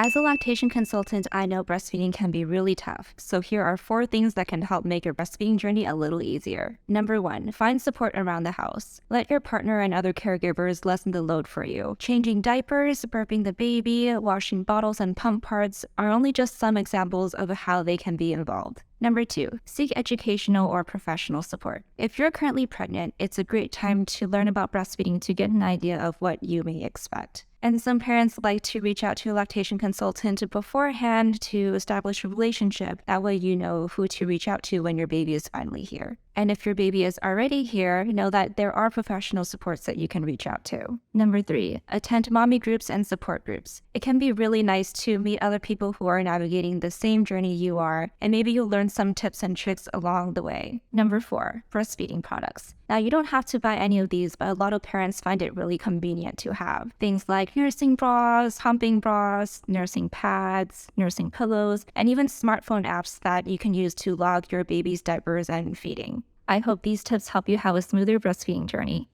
As a lactation consultant, I know breastfeeding can be really tough, so here are 4 things that can help make your breastfeeding journey a little easier. Number 1, find support around the house. Let your partner and other caregivers lessen the load for you. Changing diapers, burping the baby, washing bottles and pump parts are only just some examples of how they can be involved. Number 2, seek educational or professional support. If you're currently pregnant, it's a great time to learn about breastfeeding to get an idea of what you may expect. And some parents like to reach out to a lactation consultant beforehand to establish a relationship. That way you know who to reach out to when your baby is finally here. And if your baby is already here, know that there are professional supports that you can reach out to. Number 3, attend mommy groups and support groups. It can be really nice to meet other people who are navigating the same journey you are, and maybe you'll learn some tips and tricks along the way. Number 4, breastfeeding products. Now, you don't have to buy any of these, but a lot of parents find it really convenient to have. Things like nursing bras, humping bras, nursing pads, nursing pillows, and even smartphone apps that you can use to log your baby's diapers and feeding. I hope these tips help you have a smoother breastfeeding journey.